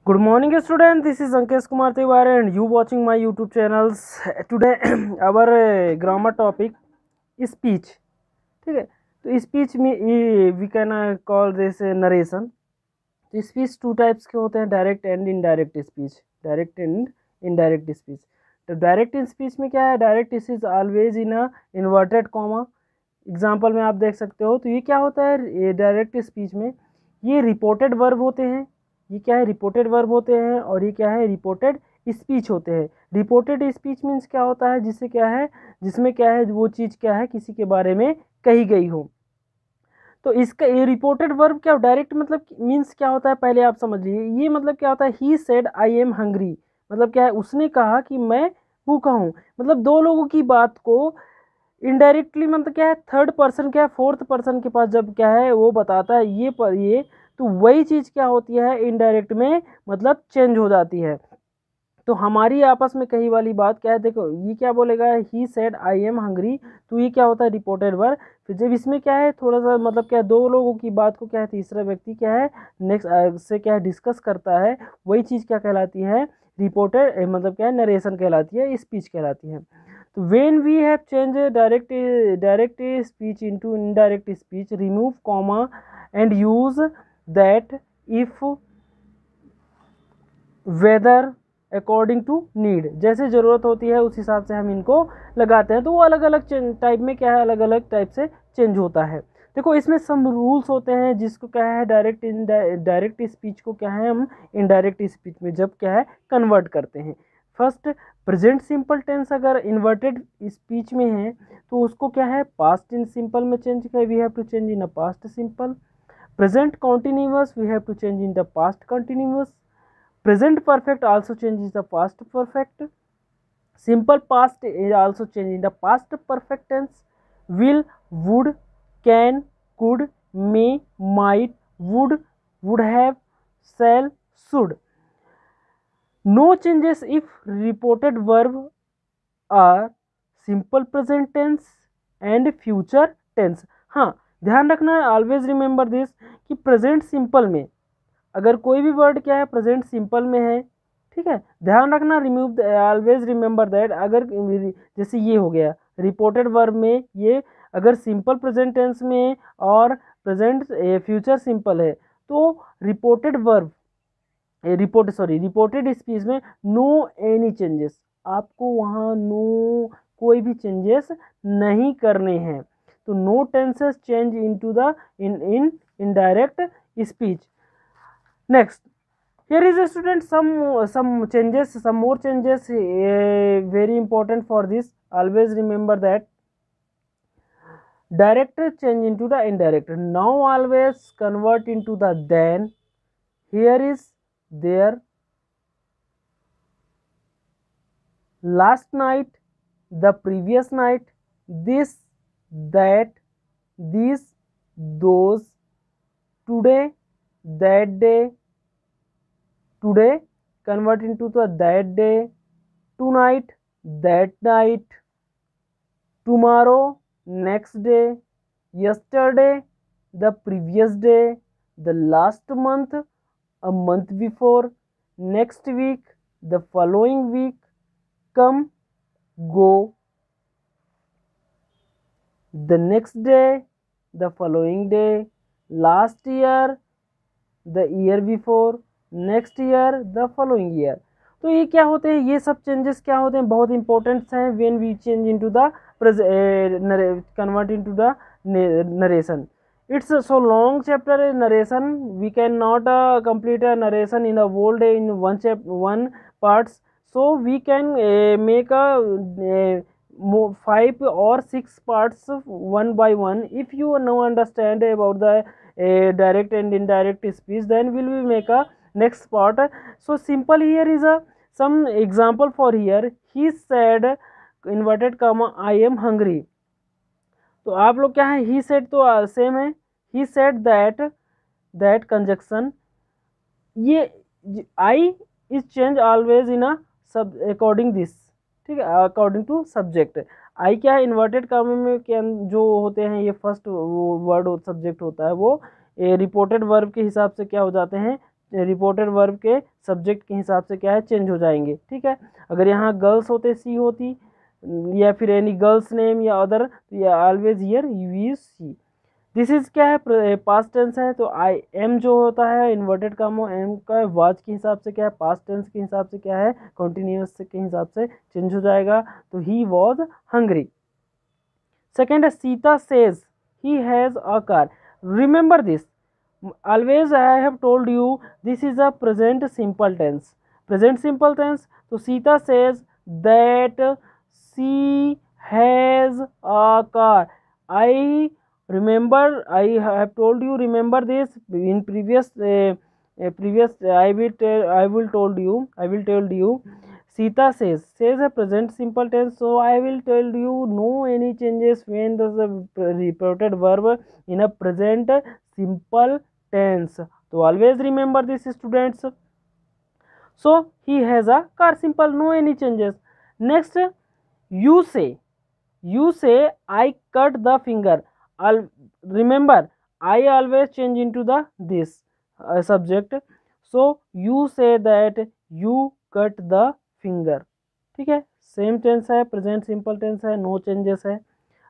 Good morning student, this is Ankesh Kumar Tiwari and you watching my YouTube channels. Today our grammar topic is speech. ठीक है, तो speech में we can call this narration. तो speech two types के होते हैं, direct and indirect speech. Direct and indirect speech. तो direct speech में क्या है, direct is always in a inverted comma. Example में आप देख सकते हो. तो ये क्या होता है डायरेक्ट स्पीच में, ये रिपोर्टेड वर्ब होते हैं. ये क्या है, रिपोर्टेड वर्ब होते हैं. और ये क्या है, रिपोर्टेड स्पीच होते हैं. रिपोर्टेड स्पीच मीन्स क्या होता है, जिससे क्या है, जिसमें क्या है, वो चीज़ क्या है किसी के बारे में कही गई हो. तो इसका ये रिपोर्टेड वर्ब क्या डायरेक्ट मतलब मीन्स क्या होता है, पहले आप समझ लीजिए. ये मतलब क्या होता है, he said I am hungry. मतलब क्या है, उसने कहा कि मैं भूखा हूँ. मतलब दो लोगों की बात को इनडायरेक्टली मतलब क्या है, थर्ड पर्सन क्या है, फोर्थ पर्सन के पास जब क्या है वो बताता है ये पर ये, तो वही चीज़ क्या होती है इनडायरेक्ट में मतलब चेंज हो जाती है. तो हमारी आपस में कही वाली बात क्या है, देखो ये क्या बोलेगा, he said I am hungry. तो ये क्या होता है, रिपोर्टेड वर्ब. फिर जब इसमें क्या है थोड़ा सा मतलब क्या है, दो लोगों की बात को क्या है तीसरा व्यक्ति क्या है नेक्स्ट से क्या है डिस्कस करता है, वही चीज़ क्या कहलाती है, रिपोर्टेड मतलब क्या है नरेशन कहलाती है, स्पीच कहलाती है. तो when we have change direct speech into indirect speech, remove comma and use that if whether according to need. जैसे ज़रूरत होती है उस हिसाब से हम इनको लगाते हैं. तो वो अलग अलग टाइप में क्या है, अलग अलग टाइप से चेंज होता है. देखो इसमें सम रूल्स होते हैं जिसको क्या है डायरेक्ट स्पीच को क्या है हम इनडायरेक्ट स्पीच में जब क्या है कन्वर्ट करते हैं. फर्स्ट, प्रेजेंट सिंपल टेंस अगर इन्वर्टेड स्पीच में है तो उसको क्या है पास्ट इन सिंपल में चेंज कर, we have to change in a past simple. Present continuous we have to change in the past continuous. Present perfect also changes the past perfect. Simple past is also changing the past perfect tense. Will, would, can, could, may, might, would have, shall, should. No changes if reported verb are simple present tense and future tense. हाँ, ध्यान रखना always remember this कि present simple में अगर कोई भी word क्या है प्रेजेंट सिंपल में है, ठीक है, ध्यान रखना, रिमूव ऑलवेज रिमेंबर दैट. अगर जैसे ये हो गया रिपोर्टेड वर्ब में, ये अगर सिंपल प्रेजेंट टेंस में और प्रेजेंट फ्यूचर सिंपल है तो रिपोर्टेड स्पीच में नो एनी चेंजेस, आपको वहाँ नो कोई भी चेंजेस नहीं करने हैं. तो no tenses change into the in indirect speech. Next, here is a student some changes, some more changes very important for this. Always remember that direct change into the indirect. Now always convert into the then. Here is there. Last night, the previous night, this, that, these, those, today, that day. Today convert into the that day, tonight that night, tomorrow next day, yesterday the previous day, the last month a month before, next week the following week, come, go, the next day, the following day, last year, the year before, next year, the following year. तो ये क्या होते हैं, ये सब changes क्या होते हैं, बहुत इंपॉर्टेंट हैं when we change into the convert into the narration. It's so long chapter narration, we can not complete a narration in a whole day in one parts. So we can make a 5 or 6 parts one by one. If you now understand about the direct and indirect speech, then we will make a next part. So simple here is a some example for here. He said inverted comma I am hungry. तो आप लोग क्या है, he said तो same है, he said that conjunction, ये I is change always in a सब according this, ठीक है, अकॉर्डिंग टू सब्जेक्ट. आई क्या है इन्वर्टेड कॉमा में क्या जो होते हैं, ये फर्स्ट वर्ड सब्जेक्ट होता है, वो रिपोर्टेड वर्ब के हिसाब से क्या हो जाते हैं रिपोर्टेड वर्ब के सब्जेक्ट के हिसाब से क्या है चेंज हो जाएंगे, ठीक है। अगर यहाँ गर्ल्स होते सी होती, या फिर एनी गर्ल्स नेम या अदर, तो ये always here you is she. This is क्या है पास्ट टेंस है, तो आई एम जो होता है इन्वर्टेड कामो एम का वाज के हिसाब से क्या है पास्ट टेंस के हिसाब से क्या है कंटिन्यूअस के हिसाब से चेंज हो जाएगा, तो ही वॉज हंग्री। सेकेंड है Sita says he has a car. Remember this, always I have told you this is a present simple tense, present simple tense। तो Sita says that she has a car। I remember, I have told you, remember this in previous I will tell you Sita says a present simple tense, so I will tell you no any changes when the reported verb in a present simple tense। तो always remember this students। So he has a car, simple, no any changes। Next, you say I cut the finger। Remember I always change into the this subject, so you say that you cut the finger, ठीक है। Same tense है, present simple tense है, no changes है।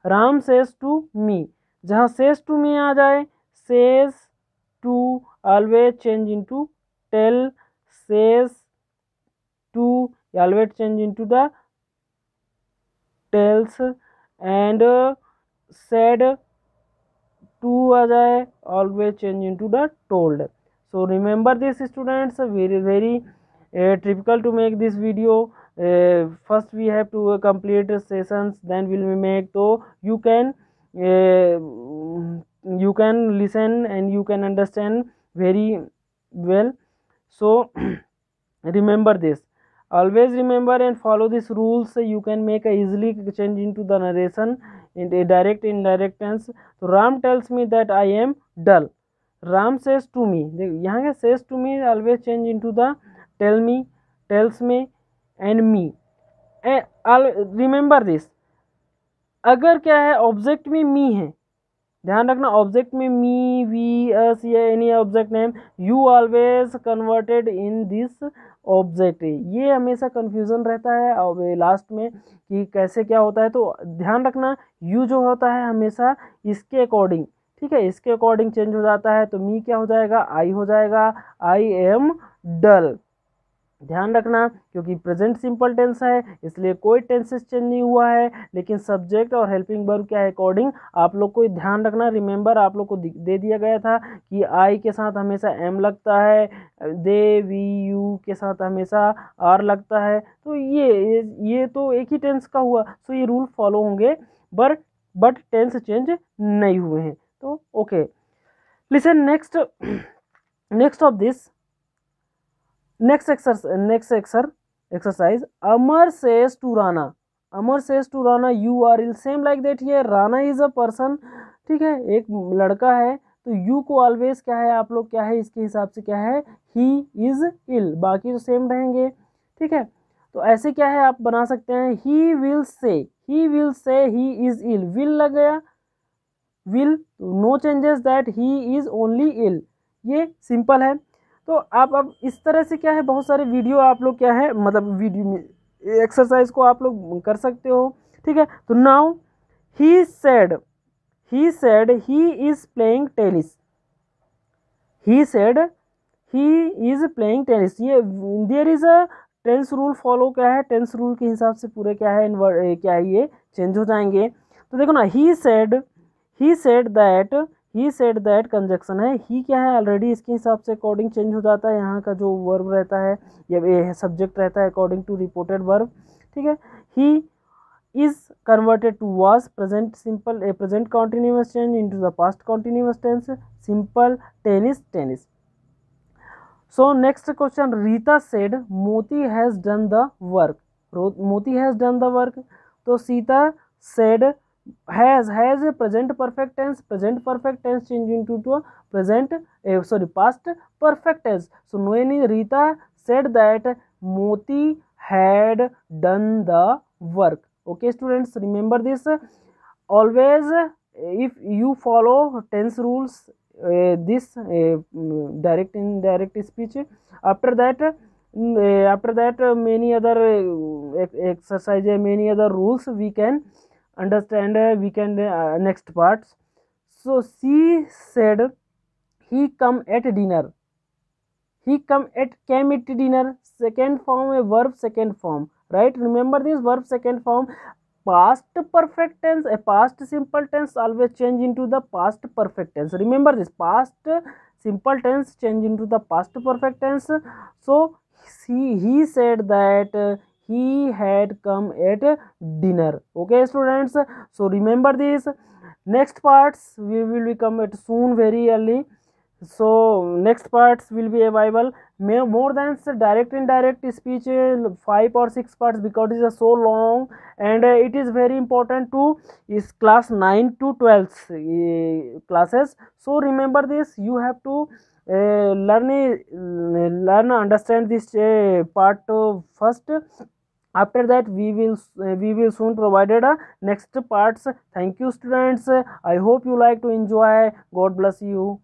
Ram says to me, जहाँ says to me आ जाए, says to always change into tell, says to always change into the tells, and said to आ जाए always change into the told. So remember this students, very typical to make this video। First we have to complete sessions, then will we make, so you can listen and you can understand very well। So remember this, always remember and follow these rules, you can make a easily change into the narration in a direct indirect tense। so Ram tells me that I am dull। Ram says to me, यहाँ का says to me always change into the tell me, tells me and me। remember this, अगर क्या है object में मी है, ध्यान रखना object में मी, वी, अस या any object name, you always converted in this object. ये हमेशा कंफ्यूजन रहता है लास्ट में कि कैसे क्या होता है, तो ध्यान रखना यू जो होता है हमेशा इसके अकॉर्डिंग, ठीक है, इसके अकॉर्डिंग चेंज हो जाता है। तो मी क्या हो जाएगा, आई हो जाएगा, आई एम डल। ध्यान रखना क्योंकि प्रेजेंट सिंपल टेंस है इसलिए कोई टेंसेस चेंज नहीं हुआ है, लेकिन सब्जेक्ट और हेल्पिंग वर्ब क्या है अकॉर्डिंग आप लोग को ध्यान रखना। रिमेंबर आप लोग को दे दिया गया था कि आई के साथ हमेशा एम लगता है, दे, वी, यू के साथ हमेशा आर लगता है, तो ये तो एक ही टेंस का हुआ, सो ये रूल फॉलो होंगे, बट टेंस चेंज नहीं हुए हैं। तो okay, listen next of this, next exercise Amar says to Rana you are ill। same like that here Rana is a person, ठीक है, एक लड़का है, तो you को always क्या है आप लोग क्या है इसके हिसाब से क्या है he is ill, बाकी तो सेम रहेंगे, ठीक है। तो ऐसे क्या है आप बना सकते हैं he will say he is ill, will लग गया, will, no changes that he is only ill, ये सिंपल है। तो आप अब इस तरह से क्या है बहुत सारे वीडियो आप लोग क्या है मतलब वीडियो में एक्सरसाइज को आप लोग कर सकते हो, ठीक है। तो now he said he is playing tennis, he said he is playing tennis. ये there is a tense rule follow, क्या है टेंस रूल के हिसाब से पूरे क्या है क्या है ये चेंज हो जाएंगे। तो देखो ना ही सेड दैट कंजक्शन है, ही क्या है ऑलरेडी इसके हिसाब से अकॉर्डिंग चेंज हो जाता है, यहाँ का जो वर्ब रहता है या सब्जेक्ट रहता है अकॉर्डिंग टू रिपोर्टेड वर्ब, ठीक है। He is converted to was, present simple a present continuous change into the past continuous tense, simple tense. So next question, Rita said Moti has done the work, Moti has done the work. तो Sita said has a present perfect tense change into to past perfect tense। so when Rita said that Moti had done the work। okay students, remember this, always if you follow tense rules this direct indirect speech. After that many other exercise, many other rules we can understand, we can next parts. So she said he come at dinner, came at dinner, second form, a verb second form, right? Remember this verb second form. Past perfect tense, a past simple tense always change into the past perfect tense. Remember this, past simple tense change into the past perfect tense. So he said that he had come at dinner. Okay students, so remember this. Next parts we will be come at soon, very early. So next parts will be available. More than direct indirect speech, 5 or 6 parts, because it is so long, and it is very important to is class 9 to 12 classes. So remember this, you have to learn understand this part first. After that we will soon provided next parts. Thank you students, I hope you like to enjoy. God bless you.